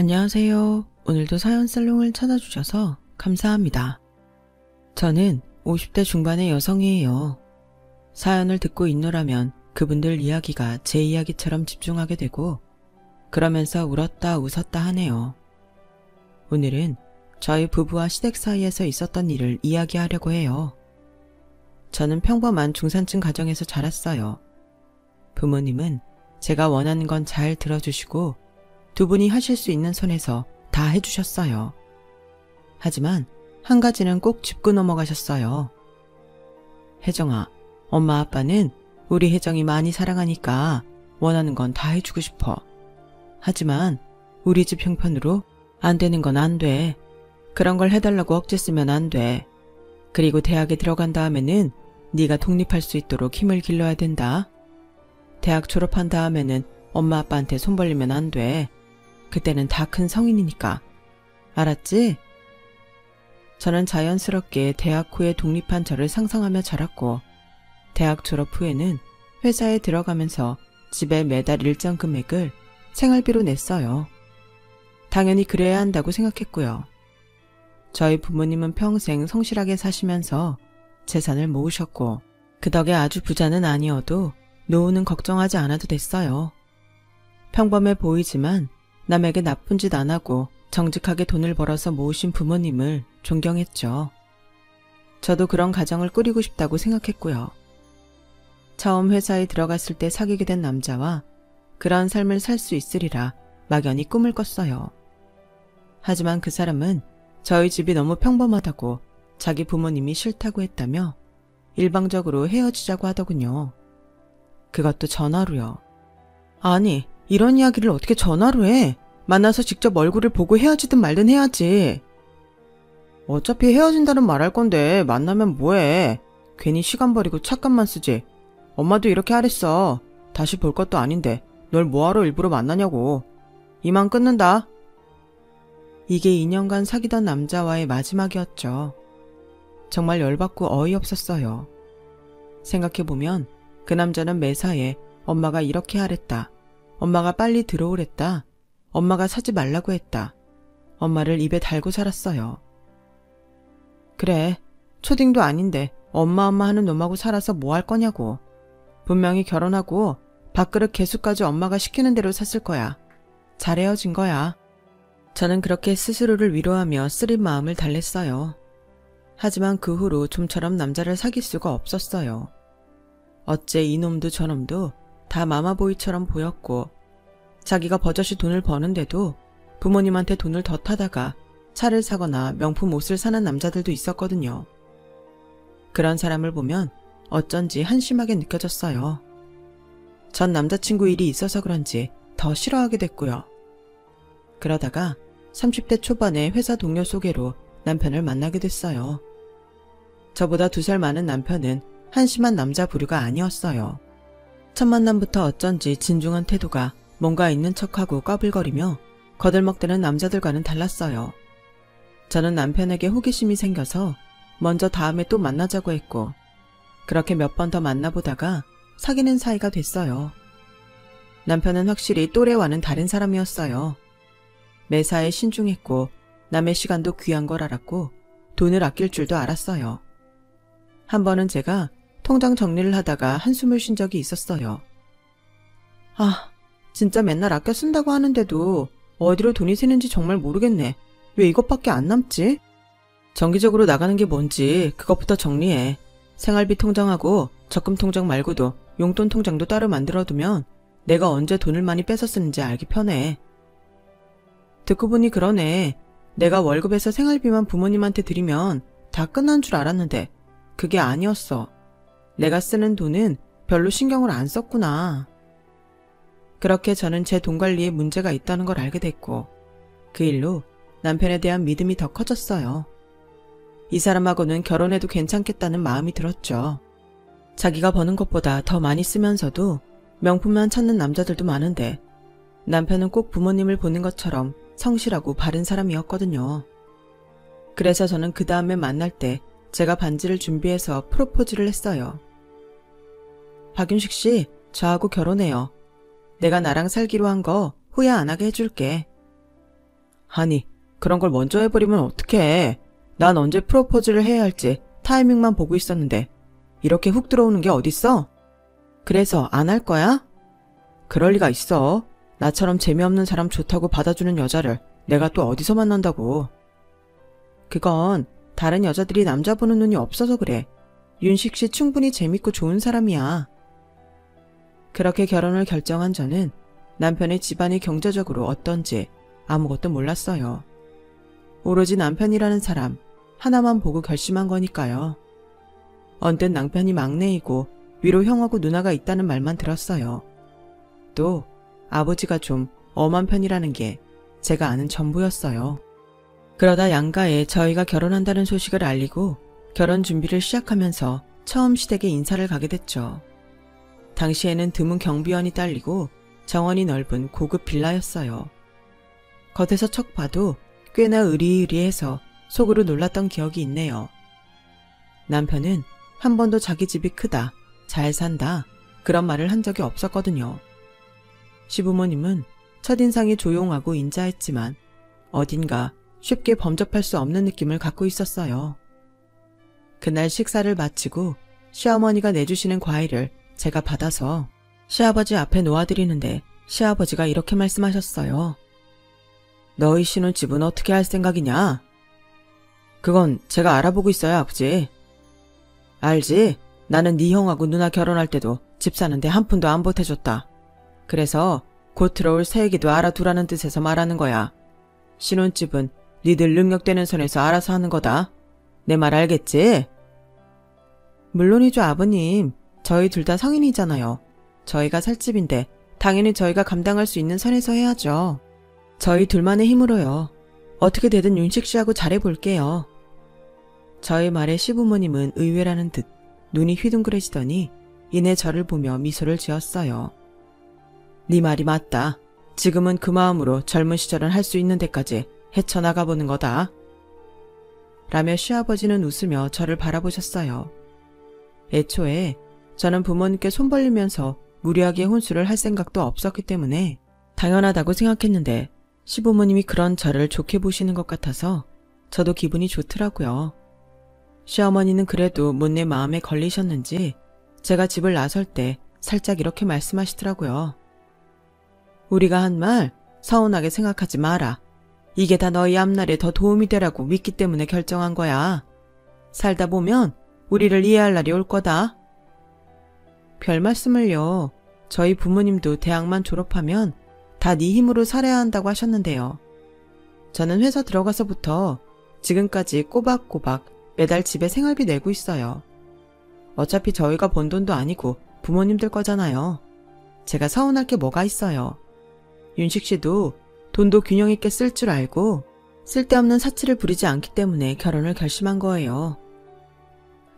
안녕하세요. 오늘도 사연 살롱을 찾아주셔서 감사합니다. 저는 50대 중반의 여성이에요. 사연을 듣고 있노라면 그분들 이야기가 제 이야기처럼 집중하게 되고 그러면서 울었다 웃었다 하네요. 오늘은 저희 부부와 시댁 사이에서 있었던 일을 이야기하려고 해요. 저는 평범한 중산층 가정에서 자랐어요. 부모님은 제가 원하는 건 잘 들어주시고 두 분이 하실 수 있는 선에서 다 해주셨어요. 하지만 한 가지는 꼭 짚고 넘어가셨어요. 혜정아, 엄마 아빠는 우리 혜정이 많이 사랑하니까 원하는 건 다 해주고 싶어. 하지만 우리 집 형편으로 안 되는 건 안 돼. 그런 걸 해달라고 억지 쓰면 안 돼. 그리고 대학에 들어간 다음에는 네가 독립할 수 있도록 힘을 길러야 된다. 대학 졸업한 다음에는 엄마 아빠한테 손 벌리면 안 돼. 그때는 다 큰 성인이니까. 알았지? 저는 자연스럽게 대학 후에 독립한 저를 상상하며 자랐고 대학 졸업 후에는 회사에 들어가면서 집에 매달 일정 금액을 생활비로 냈어요. 당연히 그래야 한다고 생각했고요. 저희 부모님은 평생 성실하게 사시면서 재산을 모으셨고 그 덕에 아주 부자는 아니어도 노후는 걱정하지 않아도 됐어요. 평범해 보이지만 남에게 나쁜 짓 안 하고 정직하게 돈을 벌어서 모으신 부모님을 존경했죠. 저도 그런 가정을 꾸리고 싶다고 생각했고요. 처음 회사에 들어갔을 때 사귀게 된 남자와 그런 삶을 살 수 있으리라 막연히 꿈을 꿨어요. 하지만 그 사람은 저희 집이 너무 평범하다고 자기 부모님이 싫다고 했다며 일방적으로 헤어지자고 하더군요. 그것도 전화로요. 아니, 이런 이야기를 어떻게 전화로 해? 만나서 직접 얼굴을 보고 헤어지든 말든 해야지. 어차피 헤어진다는 말 할 건데 만나면 뭐해. 괜히 시간 버리고 찻값만 쓰지. 엄마도 이렇게 하랬어. 다시 볼 것도 아닌데 널 뭐하러 일부러 만나냐고. 이만 끊는다. 이게 2년간 사귀던 남자와의 마지막이었죠. 정말 열받고 어이없었어요. 생각해보면 그 남자는 매사에 엄마가 이렇게 하랬다. 엄마가 빨리 들어오랬다. 엄마가 사지 말라고 했다. 엄마를 입에 달고 살았어요. 그래, 초딩도 아닌데 엄마 하는 놈하고 살아서 뭐 할 거냐고. 분명히 결혼하고 밥그릇 개수까지 엄마가 시키는 대로 샀을 거야. 잘 헤어진 거야. 저는 그렇게 스스로를 위로하며 쓰린 마음을 달랬어요. 하지만 그 후로 좀처럼 남자를 사귈 수가 없었어요. 어째 이놈도 저놈도 다 마마보이처럼 보였고 자기가 버젓이 돈을 버는데도 부모님한테 돈을 더 타다가 차를 사거나 명품 옷을 사는 남자들도 있었거든요. 그런 사람을 보면 어쩐지 한심하게 느껴졌어요. 전 남자친구 일이 있어서 그런지 더 싫어하게 됐고요. 그러다가 30대 초반에 회사 동료 소개로 남편을 만나게 됐어요. 저보다 2살 많은 남편은 한심한 남자 부류가 아니었어요. 첫 만남부터 어쩐지 진중한 태도가 뭔가 있는 척하고 꺼불거리며 거들먹대는 남자들과는 달랐어요. 저는 남편에게 호기심이 생겨서 먼저 다음에 또 만나자고 했고 그렇게 몇 번 더 만나보다가 사귀는 사이가 됐어요. 남편은 확실히 또래와는 다른 사람이었어요. 매사에 신중했고 남의 시간도 귀한 걸 알았고 돈을 아낄 줄도 알았어요. 한 번은 제가 통장 정리를 하다가 한숨을 쉰 적이 있었어요. 아, 진짜 맨날 아껴 쓴다고 하는데도 어디로 돈이 새는지 정말 모르겠네. 왜 이것밖에 안 남지? 정기적으로 나가는 게 뭔지 그것부터 정리해. 생활비 통장하고 적금 통장 말고도 용돈 통장도 따로 만들어두면 내가 언제 돈을 많이 뺏어 쓰는지 알기 편해. 듣고 보니 그러네. 내가 월급에서 생활비만 부모님한테 드리면 다 끝난 줄 알았는데 그게 아니었어. 내가 쓰는 돈은 별로 신경을 안 썼구나. 그렇게 저는 제 돈 관리에 문제가 있다는 걸 알게 됐고 그 일로 남편에 대한 믿음이 더 커졌어요. 이 사람하고는 결혼해도 괜찮겠다는 마음이 들었죠. 자기가 버는 것보다 더 많이 쓰면서도 명품만 찾는 남자들도 많은데 남편은 꼭 부모님을 보는 것처럼 성실하고 바른 사람이었거든요. 그래서 저는 그 다음에 만날 때 제가 반지를 준비해서 프로포즈를 했어요. 박윤식 씨, 저하고 결혼해요. 내가 나랑 살기로 한 거 후회 안 하게 해줄게. 아니, 그런 걸 먼저 해버리면 어떡해. 난 언제 프로포즈를 해야 할지 타이밍만 보고 있었는데 이렇게 훅 들어오는 게 어딨어? 그래서 안 할 거야? 그럴 리가 있어. 나처럼 재미없는 사람 좋다고 받아주는 여자를 내가 또 어디서 만난다고. 그건 다른 여자들이 남자 보는 눈이 없어서 그래. 윤식 씨 충분히 재밌고 좋은 사람이야. 그렇게 결혼을 결정한 저는 남편의 집안이 경제적으로 어떤지 아무것도 몰랐어요. 오로지 남편이라는 사람 하나만 보고 결심한 거니까요. 언뜻 남편이 막내이고 위로 형하고 누나가 있다는 말만 들었어요. 또 아버지가 좀 엄한 편이라는 게 제가 아는 전부였어요. 그러다 양가에 저희가 결혼한다는 소식을 알리고 결혼 준비를 시작하면서 처음 시댁에 인사를 가게 됐죠. 당시에는 드문 경비원이 딸리고 정원이 넓은 고급 빌라였어요. 겉에서 척 봐도 꽤나 으리으리해서 속으로 놀랐던 기억이 있네요. 남편은 한 번도 자기 집이 크다, 잘 산다 그런 말을 한 적이 없었거든요. 시부모님은 첫인상이 조용하고 인자했지만 어딘가 쉽게 범접할 수 없는 느낌을 갖고 있었어요. 그날 식사를 마치고 시어머니가 내주시는 과일을 제가 받아서 시아버지 앞에 놓아드리는데 시아버지가 이렇게 말씀하셨어요. 너희 신혼집은 어떻게 할 생각이냐? 그건 제가 알아보고 있어요, 아버지. 알지? 나는 네 형하고 누나 결혼할 때도 집 사는데 한 푼도 안 보태줬다. 그래서 곧 들어올 새애기도 알아두라는 뜻에서 말하는 거야. 신혼집은 니들 능력되는 선에서 알아서 하는 거다. 내 말 알겠지? 물론이죠, 아버님. 저희 둘 다 성인이잖아요. 저희가 살 집인데 당연히 저희가 감당할 수 있는 선에서 해야죠. 저희 둘만의 힘으로요. 어떻게 되든 윤식 씨하고 잘해볼게요. 저희 말에 시부모님은 의외라는 듯 눈이 휘둥그레지더니 이내 저를 보며 미소를 지었어요. 네 말이 맞다. 지금은 그 마음으로 젊은 시절은 할 수 있는 데까지 헤쳐나가보는 거다. 라며 시아버지는 웃으며 저를 바라보셨어요. 애초에 저는 부모님께 손 벌리면서 무리하게 혼수를 할 생각도 없었기 때문에 당연하다고 생각했는데 시부모님이 그런 저를 좋게 보시는 것 같아서 저도 기분이 좋더라고요. 시어머니는 그래도 못내 마음에 걸리셨는지 제가 집을 나설 때 살짝 이렇게 말씀하시더라고요. 우리가 한 말 서운하게 생각하지 마라. 이게 다 너희 앞날에 더 도움이 되라고 믿기 때문에 결정한 거야. 살다 보면 우리를 이해할 날이 올 거다. 별 말씀을요. 저희 부모님도 대학만 졸업하면 다 네 힘으로 살아야 한다고 하셨는데요. 저는 회사 들어가서부터 지금까지 꼬박꼬박 매달 집에 생활비 내고 있어요. 어차피 저희가 번 돈도 아니고 부모님들 거잖아요. 제가 서운할 게 뭐가 있어요. 윤식 씨도 돈도 균형 있게 쓸 줄 알고 쓸데없는 사치를 부리지 않기 때문에 결혼을 결심한 거예요.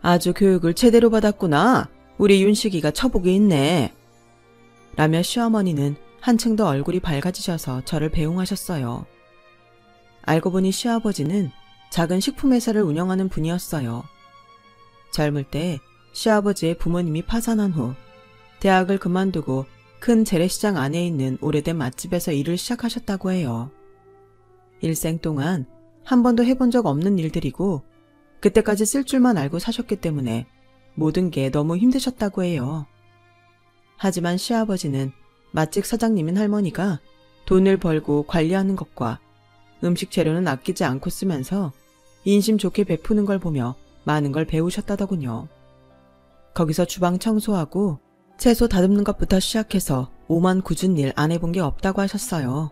아주 교육을 제대로 받았구나. 우리 윤식이가 처복이 있네. 라며 시어머니는 한층 더 얼굴이 밝아지셔서 저를 배웅하셨어요. 알고 보니 시아버지는 작은 식품회사를 운영하는 분이었어요. 젊을 때 시아버지의 부모님이 파산한 후 대학을 그만두고 큰 재래시장 안에 있는 오래된 맛집에서 일을 시작하셨다고 해요. 일생 동안 한 번도 해본 적 없는 일들이고 그때까지 쓸 줄만 알고 사셨기 때문에 모든 게 너무 힘드셨다고 해요. 하지만 시아버지는 맛집 사장님인 할머니가 돈을 벌고 관리하는 것과 음식 재료는 아끼지 않고 쓰면서 인심 좋게 베푸는 걸 보며 많은 걸 배우셨다더군요. 거기서 주방 청소하고 채소 다듬는 것부터 시작해서 오만 굳은 일 안 해본 게 없다고 하셨어요.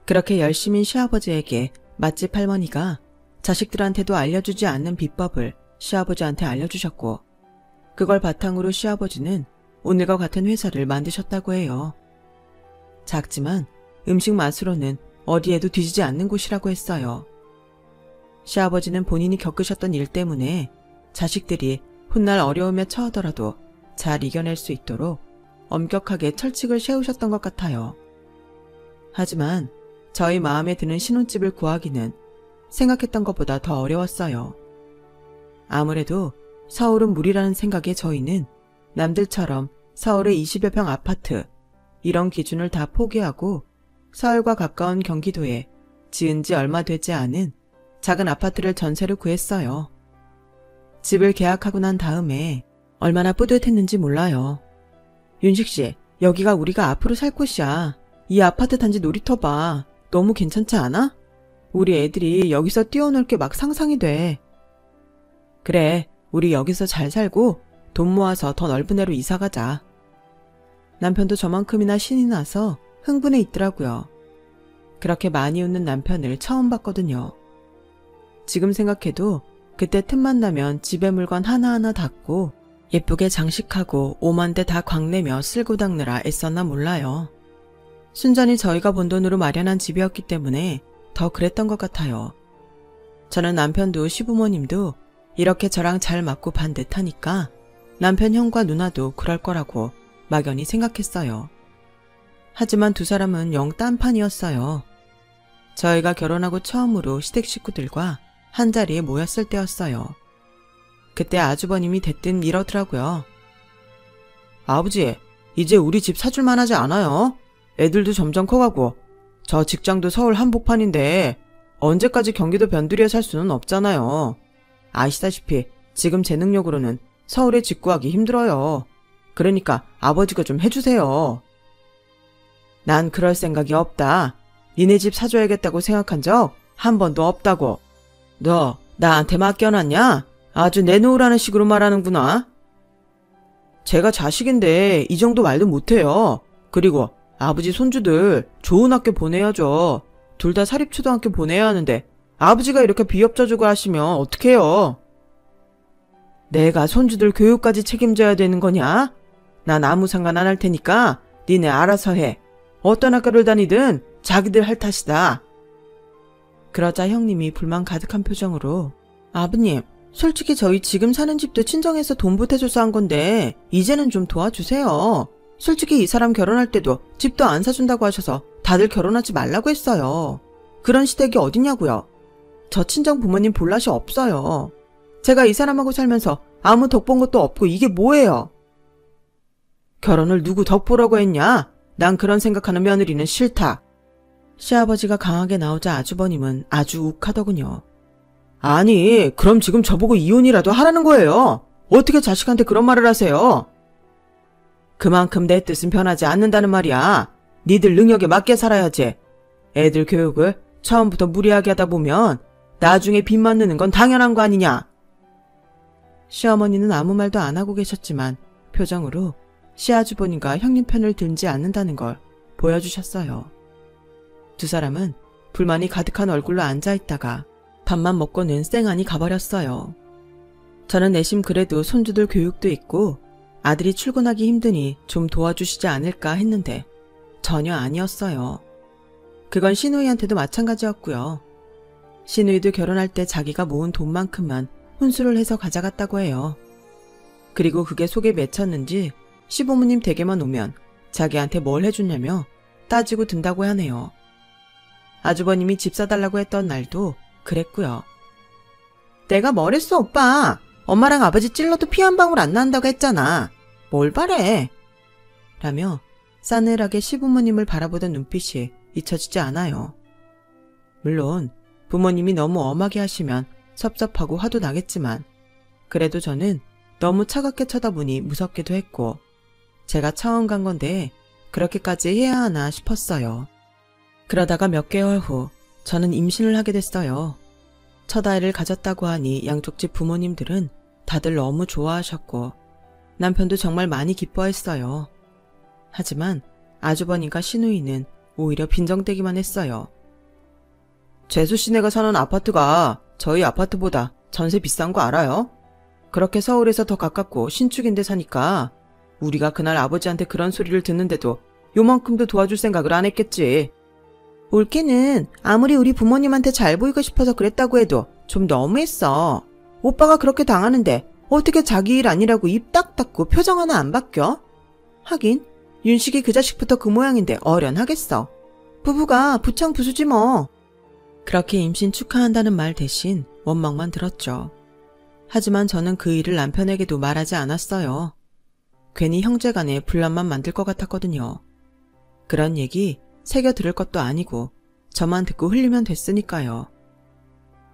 그렇게 열심인 시아버지에게 맛집 할머니가 자식들한테도 알려주지 않는 비법을 시아버지한테 알려주셨고 그걸 바탕으로 시아버지는 오늘과 같은 회사를 만드셨다고 해요. 작지만 음식 맛으로는 어디에도 뒤지지 않는 곳이라고 했어요. 시아버지는 본인이 겪으셨던 일 때문에 자식들이 훗날 어려움에 처하더라도 잘 이겨낼 수 있도록 엄격하게 철칙을 세우셨던 것 같아요. 하지만 저희 마음에 드는 신혼집을 구하기는 생각했던 것보다 더 어려웠어요. 아무래도 서울은 무리라는 생각에 저희는 남들처럼 서울의 20여 평 아파트 이런 기준을 다 포기하고 서울과 가까운 경기도에 지은 지 얼마 되지 않은 작은 아파트를 전세로 구했어요. 집을 계약하고 난 다음에 얼마나 뿌듯했는지 몰라요. 윤식 씨, 여기가 우리가 앞으로 살 곳이야. 이 아파트 단지 놀이터 봐. 너무 괜찮지 않아? 우리 애들이 여기서 뛰어놀 게 막 상상이 돼. 그래, 우리 여기서 잘 살고 돈 모아서 더 넓은 데로 이사 가자. 남편도 저만큼이나 신이 나서 흥분해 있더라고요. 그렇게 많이 웃는 남편을 처음 봤거든요. 지금 생각해도 그때 틈만 나면 집에 물건 하나하나 닦고 예쁘게 장식하고 오만대 다 광내며 쓸고 닦느라 애썼나 몰라요. 순전히 저희가 번 돈으로 마련한 집이었기 때문에 더 그랬던 것 같아요. 저는 남편도 시부모님도 이렇게 저랑 잘 맞고 반듯하니까 남편 형과 누나도 그럴 거라고 막연히 생각했어요. 하지만 두 사람은 영 딴판이었어요. 저희가 결혼하고 처음으로 시댁 식구들과 한자리에 모였을 때였어요. 그때 아주버님이 대뜸 이러더라고요. 아버지, 이제 우리 집 사줄만 하지 않아요? 애들도 점점 커가고 저 직장도 서울 한복판인데 언제까지 경기도 변두리에 살 수는 없잖아요. 아시다시피 지금 제 능력으로는 서울에 집 구하기 힘들어요. 그러니까 아버지가 좀 해주세요. 난 그럴 생각이 없다. 니네 집 사줘야겠다고 생각한 적 한 번도 없다고. 너 나한테 맡겨놨냐? 아주 내놓으라는 식으로 말하는구나. 제가 자식인데 이 정도 말도 못해요. 그리고 아버지 손주들 좋은 학교 보내야죠. 둘 다 사립초등학교 보내야 하는데 아버지가 이렇게 비협조적으로 하시면 어떡해요? 내가 손주들 교육까지 책임져야 되는 거냐? 난 아무 상관 안 할 테니까 니네 알아서 해. 어떤 학교를 다니든 자기들 할 탓이다. 그러자 형님이 불만 가득한 표정으로 아버님, 솔직히 저희 지금 사는 집도 친정에서 돈 보태줘서 한 건데 이제는 좀 도와주세요. 솔직히 이 사람 결혼할 때도 집도 안 사준다고 하셔서 다들 결혼하지 말라고 했어요. 그런 시댁이 어딨냐고요. 저 친정 부모님 볼낯이 없어요. 제가 이 사람하고 살면서 아무 덕 본 것도 없고 이게 뭐예요? 결혼을 누구 덕 보라고 했냐? 난 그런 생각하는 며느리는 싫다. 시아버지가 강하게 나오자 아주버님은 아주 욱하더군요. 아니, 그럼 지금 저보고 이혼이라도 하라는 거예요. 어떻게 자식한테 그런 말을 하세요? 그만큼 내 뜻은 변하지 않는다는 말이야. 니들 능력에 맞게 살아야지. 애들 교육을 처음부터 무리하게 하다 보면 나중에 빚만 느는 건 당연한 거 아니냐. 시어머니는 아무 말도 안 하고 계셨지만 표정으로 시아주버님과 형님 편을 들지 않는다는 걸 보여주셨어요. 두 사람은 불만이 가득한 얼굴로 앉아있다가 밥만 먹고는 쌩안이 가버렸어요. 저는 내심 그래도 손주들 교육도 있고 아들이 출근하기 힘드니 좀 도와주시지 않을까 했는데 전혀 아니었어요. 그건 시누이한테도 마찬가지였고요. 시누이도 결혼할 때 자기가 모은 돈만큼만 혼수를 해서 가져갔다고 해요. 그리고 그게 속에 맺혔는지 시부모님 댁에만 오면 자기한테 뭘 해줬냐며 따지고 든다고 하네요. 아주버님이 집 사달라고 했던 날도 그랬고요. 내가 뭘 했어 오빠. 엄마랑 아버지 찔러도 피 한 방울 안 난다고 했잖아. 뭘 바래? 라며 싸늘하게 시부모님을 바라보던 눈빛이 잊혀지지 않아요. 물론 부모님이 너무 엄하게 하시면 섭섭하고 화도 나겠지만 그래도 저는 너무 차갑게 쳐다보니 무섭기도 했고 제가 처음 간 건데 그렇게까지 해야 하나 싶었어요. 그러다가 몇 개월 후 저는 임신을 하게 됐어요. 첫 아이를 가졌다고 하니 양쪽 집 부모님들은 다들 너무 좋아하셨고 남편도 정말 많이 기뻐했어요. 하지만 아주버님과 시누이는 오히려 빈정대기만 했어요. 재수 씨네가 사는 아파트가 저희 아파트보다 전세 비싼 거 알아요? 그렇게 서울에서 더 가깝고 신축인데 사니까 우리가 그날 아버지한테 그런 소리를 듣는데도 요만큼도 도와줄 생각을 안 했겠지. 올케는 아무리 우리 부모님한테 잘 보이고 싶어서 그랬다고 해도 좀 너무했어. 오빠가 그렇게 당하는데 어떻게 자기 일 아니라고 입 딱 닫고 표정 하나 안 바뀌어? 하긴 윤식이 그 자식부터 그 모양인데 어련하겠어. 부부가 부창부수지 뭐. 그렇게 임신 축하한다는 말 대신 원망만 들었죠. 하지만 저는 그 일을 남편에게도 말하지 않았어요. 괜히 형제간에 분란만 만들 것 같았거든요. 그런 얘기 새겨 들을 것도 아니고 저만 듣고 흘리면 됐으니까요.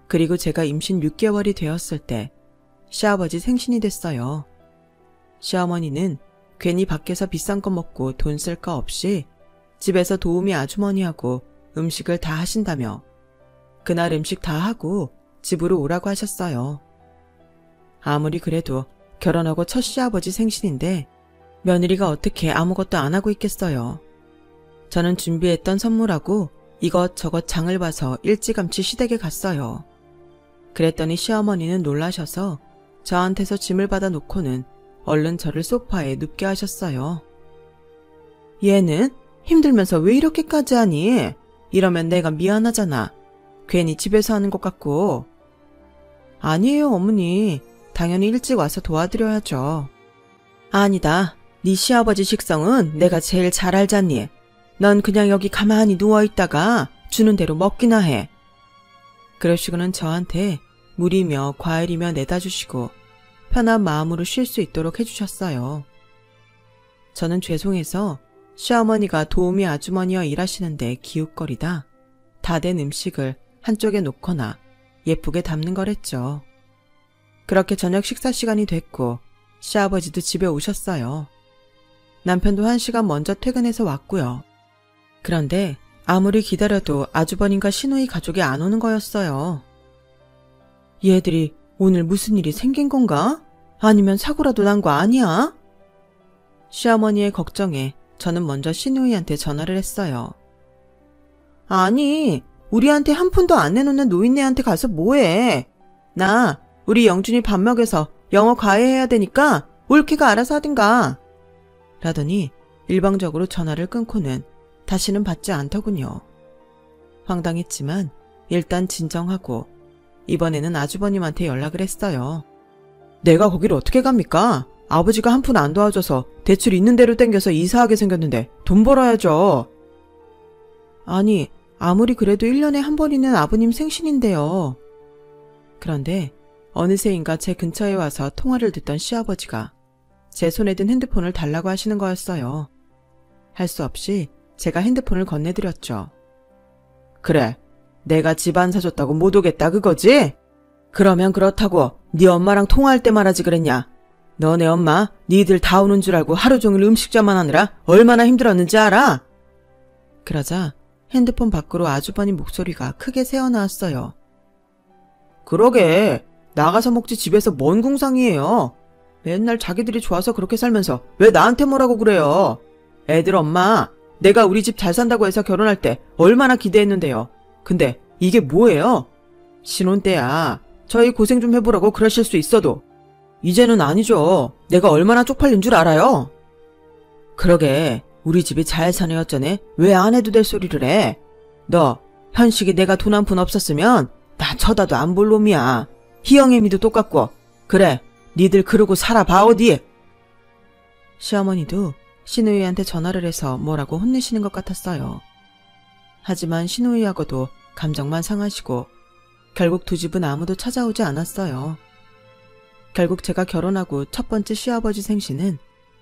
그리고 제가 임신 6개월이 되었을 때 시아버지 생신이 됐어요. 시어머니는 괜히 밖에서 비싼 거 먹고 돈 쓸 거 없이 집에서 도우미 아주머니하고 음식을 다 하신다며 그날 음식 다 하고 집으로 오라고 하셨어요. 아무리 그래도 결혼하고 첫 시아버지 생신인데 며느리가 어떻게 아무것도 안 하고 있겠어요. 저는 준비했던 선물하고 이것저것 장을 봐서 일찌감치 시댁에 갔어요. 그랬더니 시어머니는 놀라셔서 저한테서 짐을 받아 놓고는 얼른 저를 소파에 눕게 하셨어요. 얘는 힘들면서 왜 이렇게까지 하니? 이러면 내가 미안하잖아. 괜히 집에서 하는 것 같고. 아니에요, 어머니. 당연히 일찍 와서 도와드려야죠. 아니다. 네 시아버지 식성은 내가 제일 잘 알잖니. 넌 그냥 여기 가만히 누워있다가 주는 대로 먹기나 해. 그러시고는 저한테 물이며 과일이며 내다 주시고 편한 마음으로 쉴 수 있도록 해주셨어요. 저는 죄송해서 시어머니가 도우미 아주머니와 일하시는데 기웃거리다 다 된 음식을 한쪽에 놓거나 예쁘게 담는 거랬죠. 그렇게 저녁 식사 시간이 됐고 시아버지도 집에 오셨어요. 남편도 1시간 먼저 퇴근해서 왔고요. 그런데 아무리 기다려도 아주버님과 시누이 가족이 안 오는 거였어요. 얘들이 오늘 무슨 일이 생긴 건가? 아니면 사고라도 난 거 아니야? 시어머니의 걱정에 저는 먼저 시누이한테 전화를 했어요. 아니, 우리한테 한 푼도 안 내놓는 노인네한테 가서 뭐해? 나 우리 영준이 밥 먹여서 영어 과외해야 되니까 올케가 알아서 하든가. 라더니 일방적으로 전화를 끊고는 다시는 받지 않더군요. 황당했지만 일단 진정하고 이번에는 아주버님한테 연락을 했어요. 내가 거기를 어떻게 갑니까? 아버지가 한 푼 안 도와줘서 대출 있는 대로 땡겨서 이사하게 생겼는데 돈 벌어야죠. 아니, 아무리 그래도 1년에 한 번 있는 아버님 생신인데요. 그런데 어느새인가 제 근처에 와서 통화를 듣던 시아버지가 제 손에 든 핸드폰을 달라고 하시는 거였어요. 할 수 없이 제가 핸드폰을 건네드렸죠. 그래, 내가 집 안 사줬다고 못 오겠다 그거지? 그러면 그렇다고 네 엄마랑 통화할 때 말하지 그랬냐? 너네 엄마 니들 다 오는 줄 알고 하루 종일 음식점만 하느라 얼마나 힘들었는지 알아? 그러자 핸드폰 밖으로 아주버님 목소리가 크게 새어나왔어요. 그러게, 나가서 먹지 집에서 뭔 궁상이에요. 맨날 자기들이 좋아서 그렇게 살면서 왜 나한테 뭐라고 그래요? 애들 엄마, 내가 우리 집 잘 산다고 해서 결혼할 때 얼마나 기대했는데요. 근데 이게 뭐예요? 신혼 때야 저희 고생 좀 해보라고 그러실 수 있어도 이제는 아니죠. 내가 얼마나 쪽팔린 줄 알아요? 그러게, 우리 집이 잘 사네 어쩌네 왜 안 해도 될 소리를 해? 너 현식이 내가 돈 한 푼 없었으면 나 쳐다도 안 볼 놈이야. 희영애미도 똑같고. 그래, 니들 그러고 살아봐 어디. 시어머니도 시누이한테 전화를 해서 뭐라고 혼내시는 것 같았어요. 하지만 시누이하고도 감정만 상하시고 결국 두 집은 아무도 찾아오지 않았어요. 결국 제가 결혼하고 첫 번째 시아버지 생신은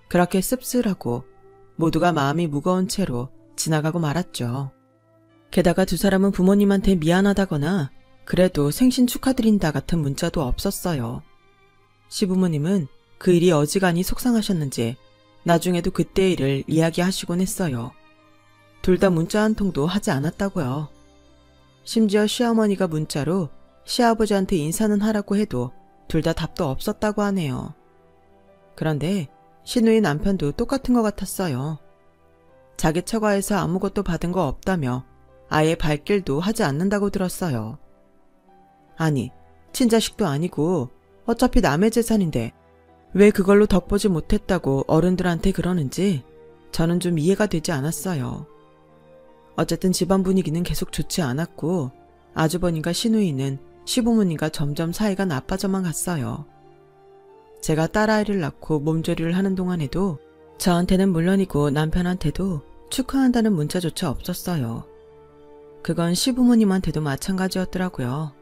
그렇게 씁쓸하고 모두가 마음이 무거운 채로 지나가고 말았죠. 게다가 두 사람은 부모님한테 미안하다거나 그래도 생신 축하드린다 같은 문자도 없었어요. 시부모님은 그 일이 어지간히 속상하셨는지 나중에도 그때 일을 이야기하시곤 했어요. 둘 다 문자 한 통도 하지 않았다고요. 심지어 시어머니가 문자로 시아버지한테 인사는 하라고 해도 둘 다 답도 없었다고 하네요. 그런데 시누이 남편도 똑같은 것 같았어요. 자기 처가에서 아무것도 받은 거 없다며 아예 발길도 하지 않는다고 들었어요. 아니, 친자식도 아니고 어차피 남의 재산인데 왜 그걸로 덕보지 못했다고 어른들한테 그러는지 저는 좀 이해가 되지 않았어요. 어쨌든 집안 분위기는 계속 좋지 않았고 아주버님과 시누이는 시부모님과 점점 사이가 나빠져만 갔어요. 제가 딸아이를 낳고 몸조리를 하는 동안에도 저한테는 물론이고 남편한테도 축하한다는 문자조차 없었어요. 그건 시부모님한테도 마찬가지였더라고요.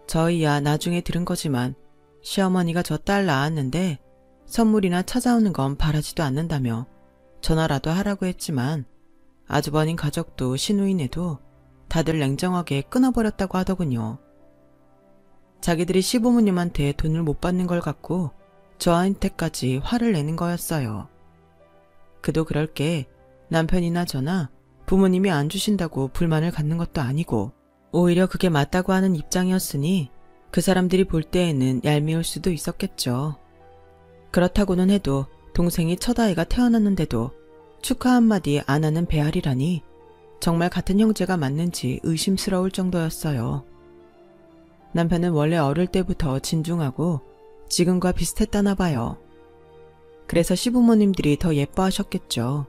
저희야 나중에 들은 거지만 시어머니가 저 딸 낳았는데 선물이나 찾아오는 건 바라지도 않는다며 전화라도 하라고 했지만 아주버님 가족도 시누이네도 다들 냉정하게 끊어버렸다고 하더군요. 자기들이 시부모님한테 돈을 못 받는 걸 갖고 저한테까지 화를 내는 거였어요. 그도 그럴 게 남편이나 저나 부모님이 안 주신다고 불만을 갖는 것도 아니고 오히려 그게 맞다고 하는 입장이었으니 그 사람들이 볼 때에는 얄미울 수도 있었겠죠. 그렇다고는 해도 동생이 첫 아이가 태어났는데도 축하 한마디 안 하는 배알이라니 정말 같은 형제가 맞는지 의심스러울 정도였어요. 남편은 원래 어릴 때부터 진중하고 지금과 비슷했다나 봐요. 그래서 시부모님들이 더 예뻐하셨겠죠.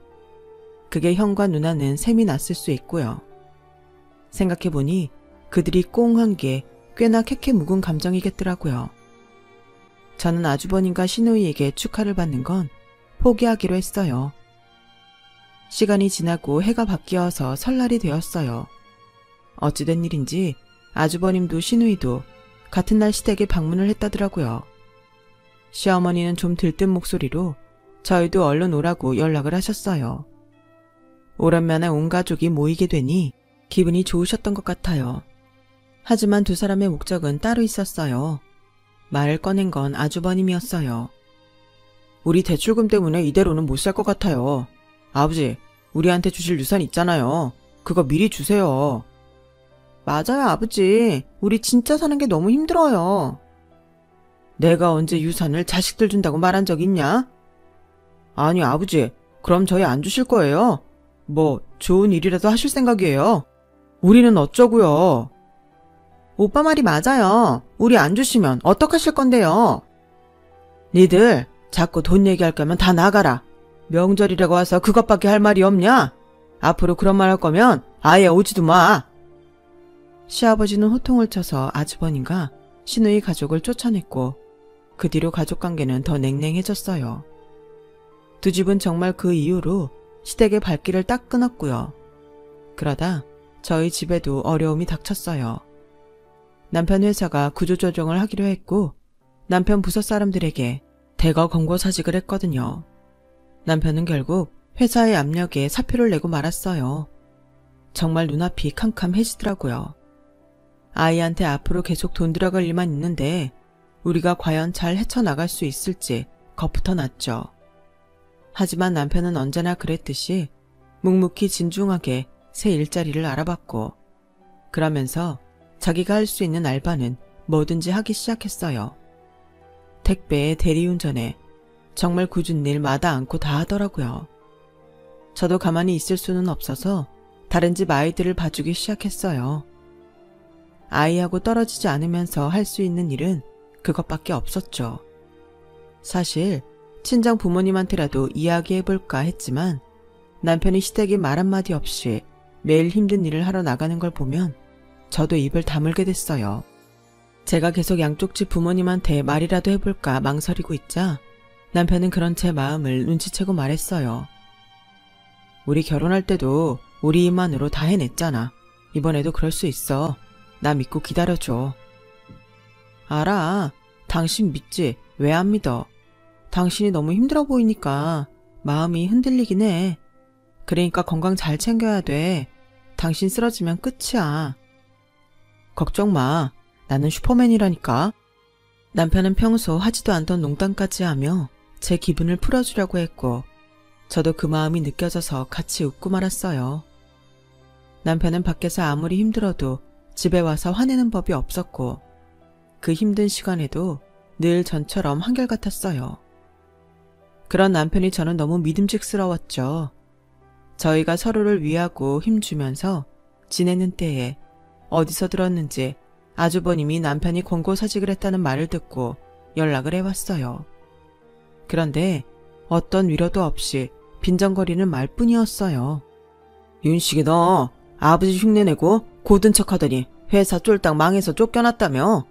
그게 형과 누나는 셈이 났을 수 있고요. 생각해보니 그들이 꽁한 게 꽤나 캐캐 묵은 감정이겠더라고요. 저는 아주버님과 시누이에게 축하를 받는 건 포기하기로 했어요. 시간이 지나고 해가 바뀌어서 설날이 되었어요. 어찌된 일인지 아주버님도 시누이도 같은 날 시댁에 방문을 했다더라고요. 시어머니는 좀 들뜬 목소리로 저희도 얼른 오라고 연락을 하셨어요. 오랜만에 온 가족이 모이게 되니 기분이 좋으셨던 것 같아요. 하지만 두 사람의 목적은 따로 있었어요. 말을 꺼낸 건 아주버님이었어요. 우리 대출금 때문에 이대로는 못 살 것 같아요. 아버지, 우리한테 주실 유산 있잖아요. 그거 미리 주세요. 맞아요, 아버지. 우리 진짜 사는 게 너무 힘들어요. 내가 언제 유산을 자식들 준다고 말한 적 있냐? 아니, 아버지, 그럼 저희 안 주실 거예요? 뭐 좋은 일이라도 하실 생각이에요? 우리는 어쩌고요? 오빠 말이 맞아요. 우리 안 주시면 어떡하실 건데요? 니들 자꾸 돈 얘기할 거면 다 나가라. 명절이라고 와서 그것밖에 할 말이 없냐? 앞으로 그런 말 할 거면 아예 오지도 마. 시아버지는 호통을 쳐서 아주버님과 시누이 가족을 쫓아냈고 그 뒤로 가족관계는 더 냉랭해졌어요. 두 집은 정말 그 이후로 시댁의 발길을 딱 끊었고요. 그러다 저희 집에도 어려움이 닥쳤어요. 남편 회사가 구조조정을 하기로 했고 남편 부서 사람들에게 대거 권고사직을 했거든요. 남편은 결국 회사의 압력에 사표를 내고 말았어요. 정말 눈앞이 캄캄해지더라고요. 아이한테 앞으로 계속 돈 들어갈 일만 있는데 우리가 과연 잘 헤쳐나갈 수 있을지 겁부터 났죠. 하지만 남편은 언제나 그랬듯이 묵묵히 진중하게 새 일자리를 알아봤고 그러면서 자기가 할 수 있는 알바는 뭐든지 하기 시작했어요. 택배에 대리운전에 정말 굳은 일 마다 않고 다 하더라고요. 저도 가만히 있을 수는 없어서 다른 집 아이들을 봐주기 시작했어요. 아이하고 떨어지지 않으면서 할 수 있는 일은 그것밖에 없었죠. 사실 친정 부모님한테라도 이야기해볼까 했지만 남편이 시댁에 말 한마디 없이 매일 힘든 일을 하러 나가는 걸 보면 저도 입을 다물게 됐어요. 제가 계속 양쪽 집 부모님한테 말이라도 해볼까 망설이고 있자 남편은 그런 제 마음을 눈치채고 말했어요. 우리 결혼할 때도 우리 힘만으로 다 해냈잖아. 이번에도 그럴 수 있어. 나 믿고 기다려줘. 알아. 당신 믿지. 왜 안 믿어? 당신이 너무 힘들어 보이니까 마음이 흔들리긴 해. 그러니까 건강 잘 챙겨야 돼. 당신 쓰러지면 끝이야. 걱정 마. 나는 슈퍼맨이라니까. 남편은 평소 하지도 않던 농담까지 하며 제 기분을 풀어주려고 했고 저도 그 마음이 느껴져서 같이 웃고 말았어요. 남편은 밖에서 아무리 힘들어도 집에 와서 화내는 법이 없었고 그 힘든 시간에도 늘 전처럼 한결같았어요. 그런 남편이 저는 너무 믿음직스러웠죠. 저희가 서로를 위하고 힘주면서 지내는 때에 어디서 들었는지 아주버님이 남편이 권고사직을 했다는 말을 듣고 연락을 해왔어요. 그런데 어떤 위로도 없이 빈정거리는 말뿐이었어요. 윤식이 너 아버지 흉내내고 고든 척하더니 회사 쫄딱 망해서 쫓겨났다며?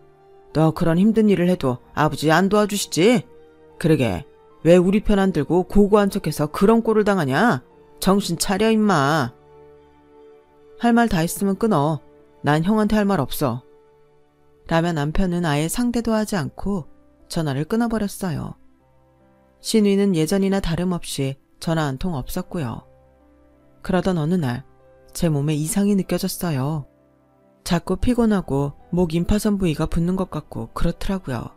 너 그런 힘든 일을 해도 아버지 안 도와주시지? 그러게 왜 우리 편 안 들고 고고한 척해서 그런 꼴을 당하냐? 정신 차려 임마. 할 말 다 했으면 끊어. 난 형한테 할 말 없어. 라며 남편은 아예 상대도 하지 않고 전화를 끊어버렸어요. 시누이는 예전이나 다름없이 전화 한 통 없었고요. 그러던 어느 날 제 몸에 이상이 느껴졌어요. 자꾸 피곤하고 목 임파선 부위가 붓는 것 같고 그렇더라고요.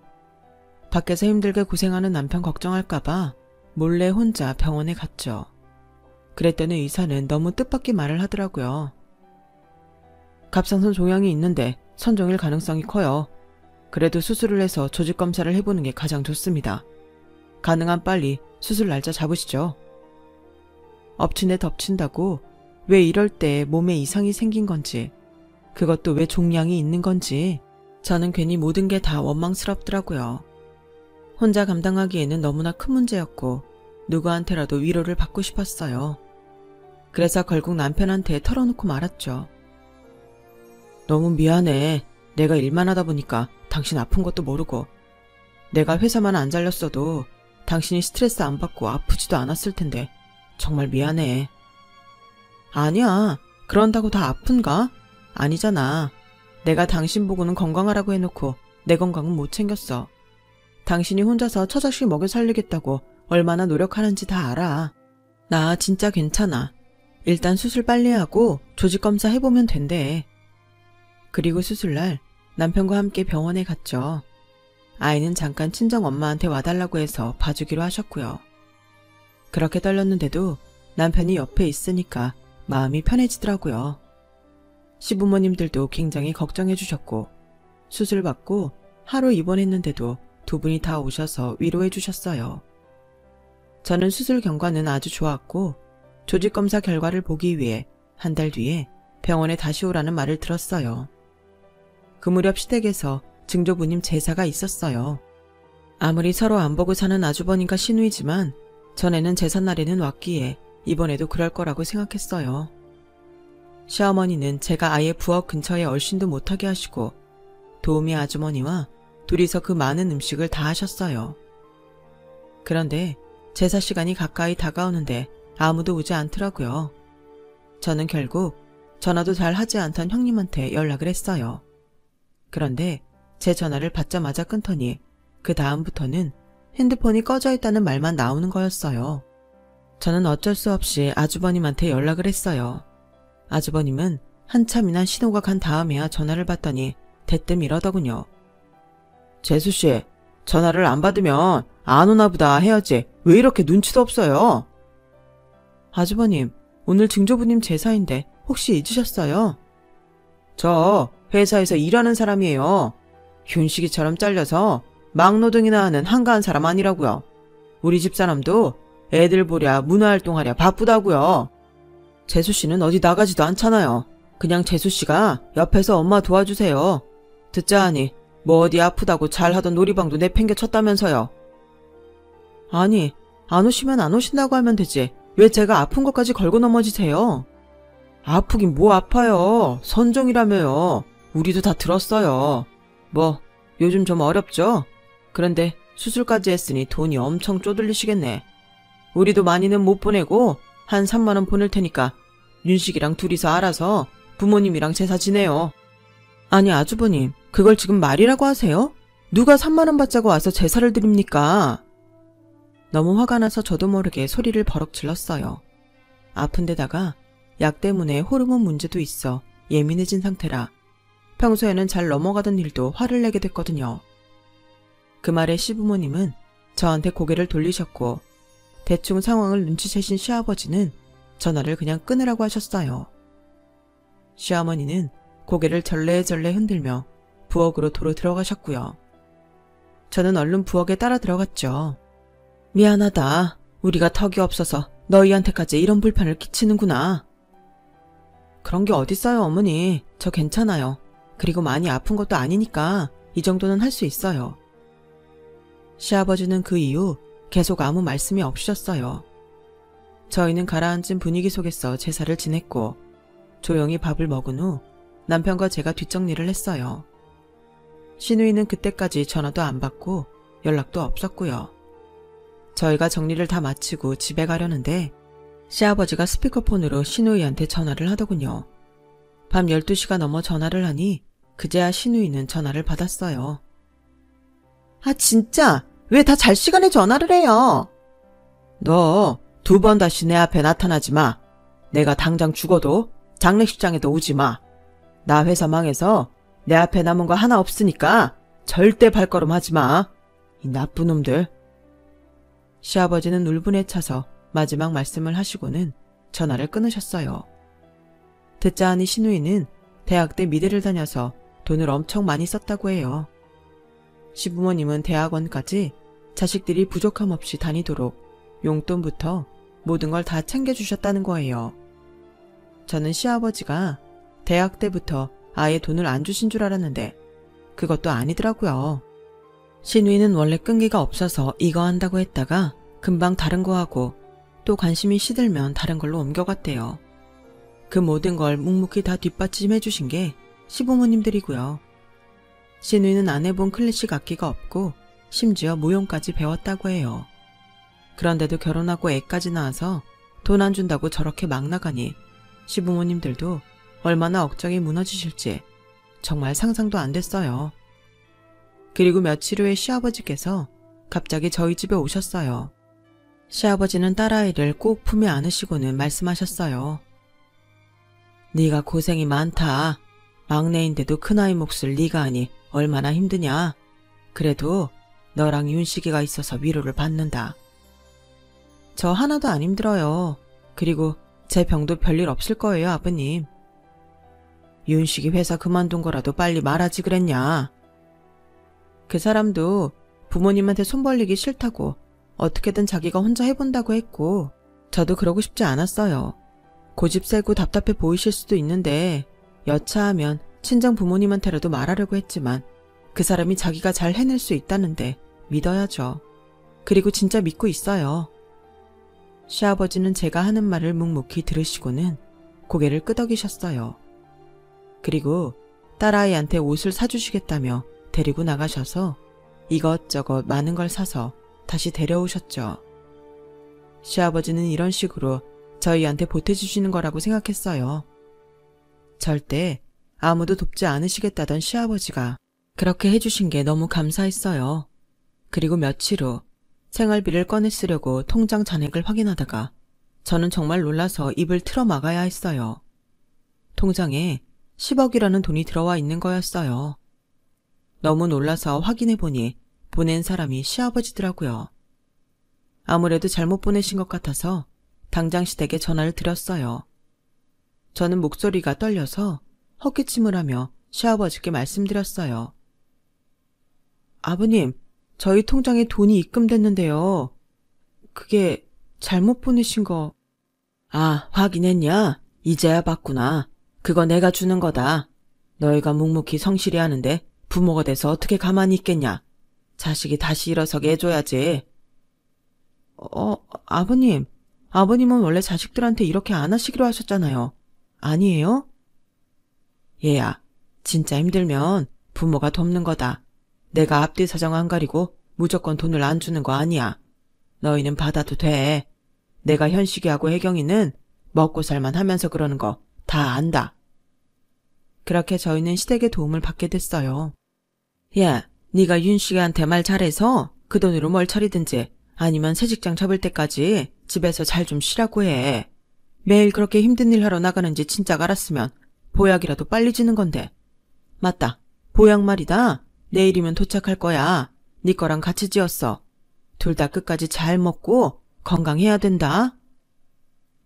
밖에서 힘들게 고생하는 남편 걱정할까봐 몰래 혼자 병원에 갔죠. 그랬더니 의사는 너무 뜻밖의 말을 하더라고요. 갑상선 종양이 있는데 선종일 가능성이 커요. 그래도 수술을 해서 조직 검사를 해보는 게 가장 좋습니다. 가능한 빨리 수술 날짜 잡으시죠. 엎친데 덮친다고 왜 이럴 때 몸에 이상이 생긴 건지, 그것도 왜 종양이 있는 건지 저는 괜히 모든 게 다 원망스럽더라고요. 혼자 감당하기에는 너무나 큰 문제였고 누구한테라도 위로를 받고 싶었어요. 그래서 결국 남편한테 털어놓고 말았죠. 너무 미안해. 내가 일만 하다 보니까 당신 아픈 것도 모르고, 내가 회사만 안 잘렸어도 당신이 스트레스 안 받고 아프지도 않았을 텐데 정말 미안해. 아니야. 그런다고 다 아픈가? 아니잖아. 내가 당신 보고는 건강하라고 해놓고 내 건강은 못 챙겼어. 당신이 혼자서 처자식 먹여 살리겠다고 얼마나 노력하는지 다 알아. 나 진짜 괜찮아. 일단 수술 빨리 하고 조직검사 해보면 된대. 그리고 수술날 남편과 함께 병원에 갔죠. 아이는 잠깐 친정엄마한테 와달라고 해서 봐주기로 하셨고요. 그렇게 떨렸는데도 남편이 옆에 있으니까 마음이 편해지더라고요. 시부모님들도 굉장히 걱정해 주셨고, 수술 받고 하루 입원했는데도 두 분이 다 오셔서 위로해 주셨어요. 저는 수술 경과는 아주 좋았고 조직검사 결과를 보기 위해 한 달 뒤에 병원에 다시 오라는 말을 들었어요. 그 무렵 시댁에서 증조부님 제사가 있었어요. 아무리 서로 안 보고 사는 아주버님과 시누이지만 전에는 제삿날에는 왔기에 이번에도 그럴 거라고 생각했어요. 시어머니는 제가 아예 부엌 근처에 얼씬도 못하게 하시고 도우미 아주머니와 둘이서 그 많은 음식을 다 하셨어요. 그런데 제사 시간이 가까이 다가오는데 아무도 오지 않더라고요. 저는 결국 전화도 잘 하지 않던 형님한테 연락을 했어요. 그런데 제 전화를 받자마자 끊더니 그 다음부터는 핸드폰이 꺼져 있다는 말만 나오는 거였어요. 저는 어쩔 수 없이 아주버님한테 연락을 했어요. 아주버님은 한참이나 신호가 간 다음에야 전화를 받더니 대뜸 이러더군요. 재수씨, 전화를 안 받으면 안 오나 보다 해야지 왜 이렇게 눈치도 없어요? 아주버님, 오늘 증조부님 제사인데 혹시 잊으셨어요? 저 회사에서 일하는 사람이에요. 윤식이처럼 잘려서 막노동이나 하는 한가한 사람 아니라고요. 우리 집사람도 애들 보랴 문화활동하랴 바쁘다고요. 재수씨는 어디 나가지도 않잖아요. 그냥 재수씨가 옆에서 엄마 도와주세요. 듣자 하니 뭐 어디 아프다고 잘하던 놀이방도 내팽개쳤다면서요. 아니, 안 오시면 안 오신다고 하면 되지 왜 제가 아픈 것까지 걸고 넘어지세요? 아프긴 뭐 아파요. 선종이라며요. 우리도 다 들었어요. 뭐 요즘 좀 어렵죠? 그런데 수술까지 했으니 돈이 엄청 쪼들리시겠네. 우리도 많이는 못 보내고 한 3만 원 보낼 테니까 윤식이랑 둘이서 알아서 부모님이랑 제사 지내요. 아니 아주버님, 그걸 지금 말이라고 하세요? 누가 3만 원 받자고 와서 제사를 드립니까? 너무 화가 나서 저도 모르게 소리를 버럭 질렀어요. 아픈 데다가 약 때문에 호르몬 문제도 있어 예민해진 상태라 평소에는 잘 넘어가던 일도 화를 내게 됐거든요. 그 말에 시부모님은 저한테 고개를 돌리셨고 대충 상황을 눈치채신 시아버지는 전화를 그냥 끊으라고 하셨어요. 시어머니는 고개를 절레절레 흔들며 부엌으로 도로 들어가셨고요. 저는 얼른 부엌에 따라 들어갔죠. 미안하다. 우리가 턱이 없어서 너희한테까지 이런 불편을 끼치는구나. 그런 게 어딨어요, 어머니. 저 괜찮아요. 그리고 많이 아픈 것도 아니니까 이 정도는 할 수 있어요. 시아버지는 그 이후 계속 아무 말씀이 없으셨어요. 저희는 가라앉은 분위기 속에서 제사를 지냈고 조용히 밥을 먹은 후 남편과 제가 뒷정리를 했어요. 시누이는 그때까지 전화도 안 받고 연락도 없었고요. 저희가 정리를 다 마치고 집에 가려는데 시아버지가 스피커폰으로 시누이한테 전화를 하더군요. 밤 12시가 넘어 전화를 하니 그제야 시누이는 전화를 받았어요. 아 진짜 왜 다 잘 시간에 전화를 해요? 너 2번 다시 내 앞에 나타나지 마. 내가 당장 죽어도 장례식장에도 오지 마. 나 회사 망해서 내 앞에 남은 거 하나 없으니까 절대 발걸음 하지 마. 이 나쁜 놈들. 시아버지는 울분에 차서 마지막 말씀을 하시고는 전화를 끊으셨어요. 듣자 하니 시누이는 대학 때 미대를 다녀서 돈을 엄청 많이 썼다고 해요. 시부모님은 대학원까지 자식들이 부족함 없이 다니도록 용돈부터 모든 걸 다 챙겨주셨다는 거예요. 저는 시아버지가 대학 때부터 아예 돈을 안 주신 줄 알았는데 그것도 아니더라고요. 시누이는 원래 끈기가 없어서 이거 한다고 했다가 금방 다른 거 하고 또 관심이 시들면 다른 걸로 옮겨갔대요. 그 모든 걸 묵묵히 다 뒷받침해 주신 게 시부모님들이고요. 시누이는 안 해본 클래식 악기가 없고 심지어 무용까지 배웠다고 해요. 그런데도 결혼하고 애까지 낳아서 돈 안 준다고 저렇게 막 나가니 시부모님들도 얼마나 억장이 무너지실지 정말 상상도 안 됐어요. 그리고 며칠 후에 시아버지께서 갑자기 저희 집에 오셨어요. 시아버지는 딸아이를 꼭 품에 안으시고는 말씀하셨어요. 네가 고생이 많다. 막내인데도 큰아이 몫을 네가 하니 얼마나 힘드냐. 그래도 너랑 윤식이가 있어서 위로를 받는다. 저 하나도 안 힘들어요. 그리고 제 병도 별일 없을 거예요, 아버님. 윤식이 회사 그만둔 거라도 빨리 말하지 그랬냐. 그 사람도 부모님한테 손 벌리기 싫다고 어떻게든 자기가 혼자 해본다고 했고 저도 그러고 싶지 않았어요. 고집 세고 답답해 보이실 수도 있는데 여차하면 친정 부모님한테라도 말하려고 했지만 그 사람이 자기가 잘 해낼 수 있다는데 믿어야죠. 그리고 진짜 믿고 있어요. 시아버지는 제가 하는 말을 묵묵히 들으시고는 고개를 끄덕이셨어요. 그리고 딸아이한테 옷을 사주시겠다며 데리고 나가셔서 이것저것 많은 걸 사서 다시 데려오셨죠. 시아버지는 이런 식으로 저희한테 보태주시는 거라고 생각했어요. 절대 아무도 돕지 않으시겠다던 시아버지가 그렇게 해주신 게 너무 감사했어요. 그리고 며칠 후 생활비를 꺼내 쓰려고 통장 잔액을 확인하다가 저는 정말 놀라서 입을 틀어 막아야 했어요. 통장에 10억이라는 돈이 들어와 있는 거였어요. 너무 놀라서 확인해보니 보낸 사람이 시아버지더라고요. 아무래도 잘못 보내신 것 같아서 당장 시댁에 전화를 드렸어요. 저는 목소리가 떨려서 헛기침을 하며 시아버지께 말씀드렸어요. 아버님, 저희 통장에 돈이 입금됐는데요. 그게 잘못 보내신 거... 아, 확인했냐? 이제야 봤구나. 그거 내가 주는 거다. 너희가 묵묵히 성실히 하는데 부모가 돼서 어떻게 가만히 있겠냐. 자식이 다시 일어서게 해줘야지. 아버님. 아버님은 원래 자식들한테 이렇게 안 하시기로 하셨잖아요. 아니에요? 얘야, 진짜 힘들면 부모가 돕는 거다. 내가 앞뒤 사정 안 가리고 무조건 돈을 안 주는 거 아니야. 너희는 받아도 돼. 내가 현식이하고 혜경이는 먹고 살만 하면서 그러는 거 다 안다. 그렇게 저희는 시댁의 도움을 받게 됐어요. 야, 네가 윤식이한테 말 잘해서 그 돈으로 뭘 차리든지 아니면 새 직장 잡을 때까지 집에서 잘 좀 쉬라고 해. 매일 그렇게 힘든 일 하러 나가는지 진작 알았으면 보약이라도 빨리 지는 건데. 맞다. 보약 말이다. 내일이면 도착할 거야. 네 거랑 같이 지었어. 둘 다 끝까지 잘 먹고 건강해야 된다.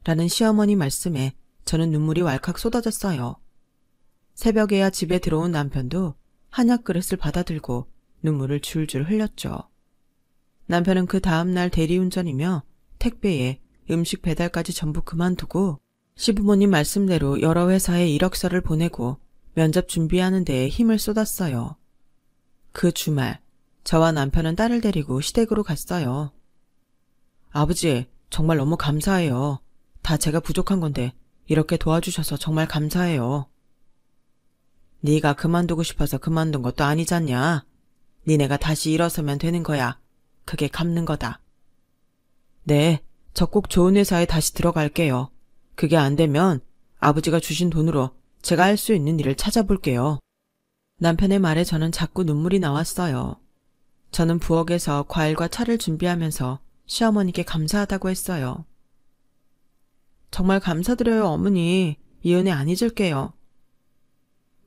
라는 시어머니 말씀에 저는 눈물이 왈칵 쏟아졌어요. 새벽에야 집에 들어온 남편도 한약 그릇을 받아들고 눈물을 줄줄 흘렸죠. 남편은 그 다음날 대리운전이며 택배에 음식 배달까지 전부 그만두고 시부모님 말씀대로 여러 회사에 이력서를 보내고 면접 준비하는 데에 힘을 쏟았어요. 그 주말 저와 남편은 딸을 데리고 시댁으로 갔어요. 아버지, 정말 너무 감사해요. 다 제가 부족한 건데 이렇게 도와주셔서 정말 감사해요. 네가 그만두고 싶어서 그만둔 것도 아니잖냐. 니네가 다시 일어서면 되는 거야. 그게 갚는 거다. 네, 저 꼭 좋은 회사에 다시 들어갈게요. 그게 안 되면 아버지가 주신 돈으로 제가 할 수 있는 일을 찾아볼게요. 남편의 말에 저는 자꾸 눈물이 나왔어요. 저는 부엌에서 과일과 차를 준비하면서 시어머니께 감사하다고 했어요. 정말 감사드려요, 어머니. 이 은혜 안 잊을게요.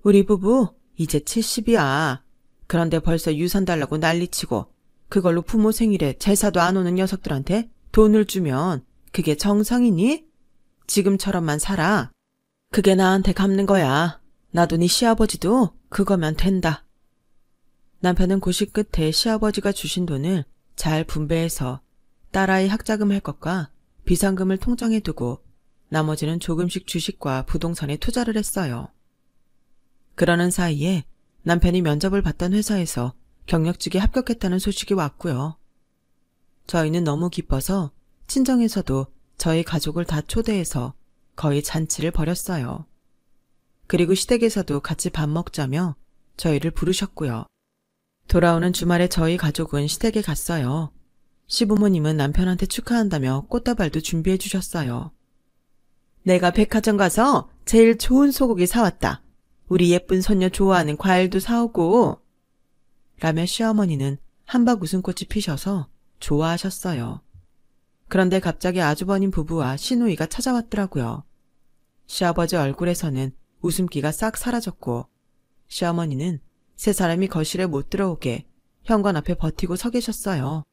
우리 부부 이제 70이야. 그런데 벌써 유산 달라고 난리치고 그걸로 부모 생일에 제사도 안 오는 녀석들한테 돈을 주면 그게 정상이니? 지금처럼만 살아. 그게 나한테 갚는 거야. 나도 네 시아버지도 그거면 된다. 남편은 고시 끝에 시아버지가 주신 돈을 잘 분배해서 딸아이 학자금 할 것과 비상금을 통장에 두고 나머지는 조금씩 주식과 부동산에 투자를 했어요. 그러는 사이에 남편이 면접을 봤던 회사에서 경력직에 합격했다는 소식이 왔고요. 저희는 너무 기뻐서 친정에서도 저희 가족을 다 초대해서 거의 잔치를 벌였어요. 그리고 시댁에서도 같이 밥 먹자며 저희를 부르셨고요. 돌아오는 주말에 저희 가족은 시댁에 갔어요. 시부모님은 남편한테 축하한다며 꽃다발도 준비해 주셨어요. 내가 백화점 가서 제일 좋은 소고기 사왔다. 우리 예쁜 손녀 좋아하는 과일도 사오고. 라며 시어머니는 한박 웃음꽃이 피셔서 좋아하셨어요. 그런데 갑자기 아주버님 부부와 시누이가 찾아왔더라고요. 시아버지 얼굴에서는 웃음기가 싹 사라졌고 시어머니는 세 사람이 거실에 못 들어오게 현관 앞에 버티고 서 계셨어요.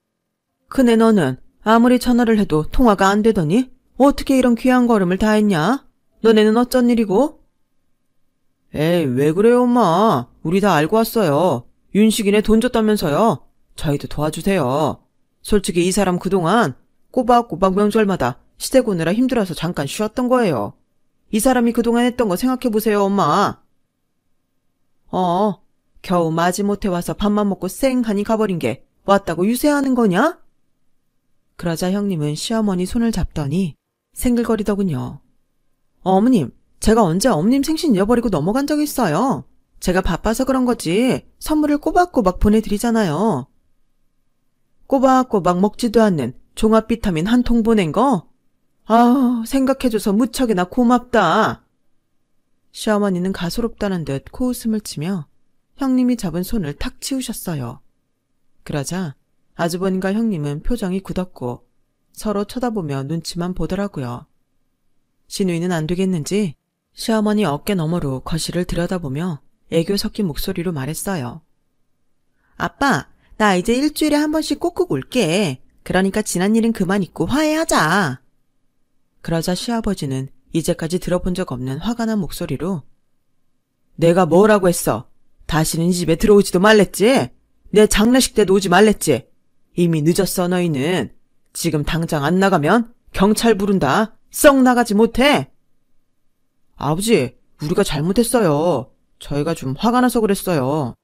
그네 너는 아무리 전화를 해도 통화가 안 되더니 어떻게 이런 귀한 걸음을 다 했냐? 너네는 어쩐 일이고? 에이, 왜 그래요, 엄마? 우리 다 알고 왔어요. 윤식이네 돈 줬다면서요. 저희도 도와주세요. 솔직히 이 사람 그동안 꼬박꼬박 명절마다 시댁 오느라 힘들어서 잠깐 쉬었던 거예요. 이 사람이 그동안 했던 거 생각해보세요, 엄마. 겨우 마지못해 와서 밥만 먹고 쌩하니 가버린 게 왔다고 유세하는 거냐? 그러자 형님은 시어머니 손을 잡더니 생글거리더군요. 어머님, 제가 언제 어머님 생신 잃어버리고 넘어간 적 있어요. 제가 바빠서 그런 거지 선물을 꼬박꼬박 보내드리잖아요. 꼬박꼬박 먹지도 않는 종합 비타민 한 통 보낸 거? 생각해줘서 무척이나 고맙다. 시어머니는 가소롭다는 듯 코웃음을 치며 형님이 잡은 손을 탁 치우셨어요. 그러자 아주버님과 형님은 표정이 굳었고 서로 쳐다보며 눈치만 보더라고요. 시누이는 안 되겠는지 시어머니 어깨 너머로 거실을 들여다보며 애교 섞인 목소리로 말했어요. 아빠, 나 이제 일주일에 한 번씩 꼭꼭 올게. 그러니까 지난 일은 그만 잊고 화해하자. 그러자 시아버지는 이제까지 들어본 적 없는 화가 난 목소리로 내가 뭐라고 했어? 다시는 이 집에 들어오지도 말랬지? 내 장례식 때도 오지 말랬지? 이미 늦었어 너희는. 지금 당장 안 나가면 경찰 부른다. 썩 나가지 못해. 아버지, 우리가 잘못했어요. 저희가 좀 화가 나서 그랬어요.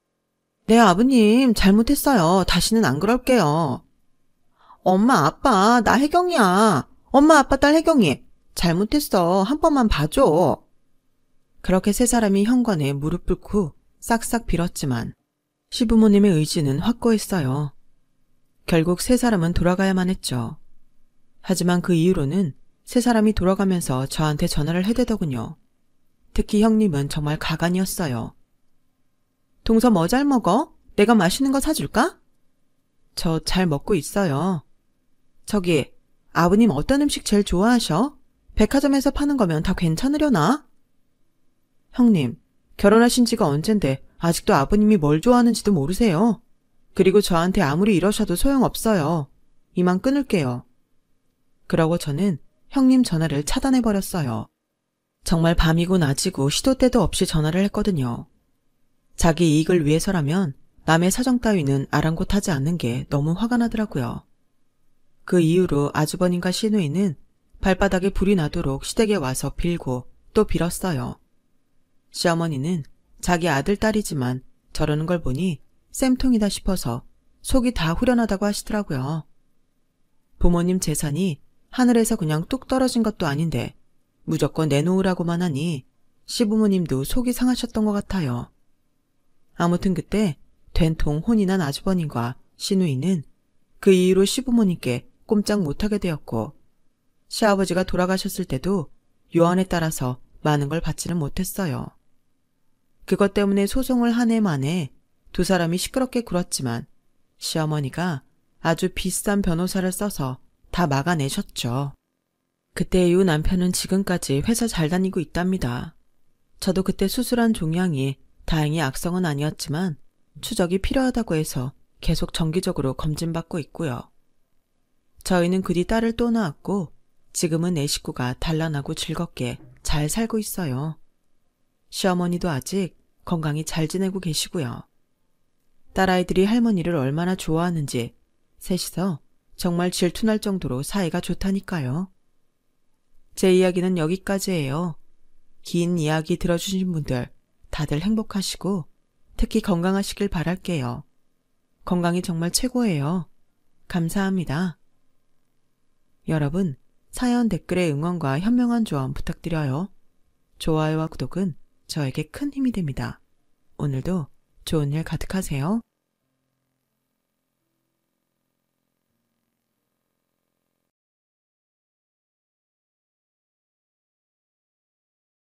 네, 아버님, 잘못했어요. 다시는 안 그럴게요. 엄마, 아빠, 나 혜경이야. 엄마, 아빠, 딸 혜경이. 잘못했어. 한 번만 봐줘. 그렇게 세 사람이 현관에 무릎 꿇고 싹싹 빌었지만 시부모님의 의지는 확고했어요. 결국 세 사람은 돌아가야만 했죠. 하지만 그 이후로는 세 사람이 돌아가면서 저한테 전화를 해대더군요. 특히 형님은 정말 가관이었어요. 동서 뭐 잘 먹어? 내가 맛있는 거 사줄까? 저 잘 먹고 있어요. 저기, 아버님 어떤 음식 제일 좋아하셔? 백화점에서 파는 거면 다 괜찮으려나? 형님, 결혼하신 지가 언젠데 아직도 아버님이 뭘 좋아하는지도 모르세요. 그리고 저한테 아무리 이러셔도 소용없어요. 이만 끊을게요. 그러고 저는 형님 전화를 차단해버렸어요. 정말 밤이고 낮이고 시도 때도 없이 전화를 했거든요. 자기 이익을 위해서라면 남의 사정 따위는 아랑곳하지 않는 게 너무 화가 나더라고요. 그 이후로 아주버님과 시누이는 발바닥에 불이 나도록 시댁에 와서 빌고 또 빌었어요. 시어머니는 자기 아들 딸이지만 저러는 걸 보니 쌤통이다 싶어서 속이 다 후련하다고 하시더라고요. 부모님 재산이 하늘에서 그냥 뚝 떨어진 것도 아닌데 무조건 내놓으라고만 하니 시부모님도 속이 상하셨던 것 같아요. 아무튼 그때 된통 혼이 난 아주버님과 시누이는 그 이후로 시부모님께 꼼짝 못하게 되었고 시아버지가 돌아가셨을 때도 요한에 따라서 많은 걸 받지는 못했어요. 그것 때문에 소송을 한 해 만에 두 사람이 시끄럽게 굴었지만 시어머니가 아주 비싼 변호사를 써서 다 막아내셨죠. 그때 이후 남편은 지금까지 회사 잘 다니고 있답니다. 저도 그때 수술한 종양이 다행히 악성은 아니었지만 추적이 필요하다고 해서 계속 정기적으로 검진받고 있고요. 저희는 그 뒤 딸을 또 낳았고 지금은 네 식구가 단란하고 즐겁게 잘 살고 있어요. 시어머니도 아직 건강히 잘 지내고 계시고요. 딸아이들이 할머니를 얼마나 좋아하는지 셋이서 정말 질투날 정도로 사이가 좋다니까요. 제 이야기는 여기까지예요. 긴 이야기 들어주신 분들 다들 행복하시고 특히 건강하시길 바랄게요. 건강이 정말 최고예요. 감사합니다. 여러분, 사연 댓글에 응원과 현명한 조언 부탁드려요. 좋아요와 구독은 저에게 큰 힘이 됩니다. 오늘도 좋은 일 가득하세요.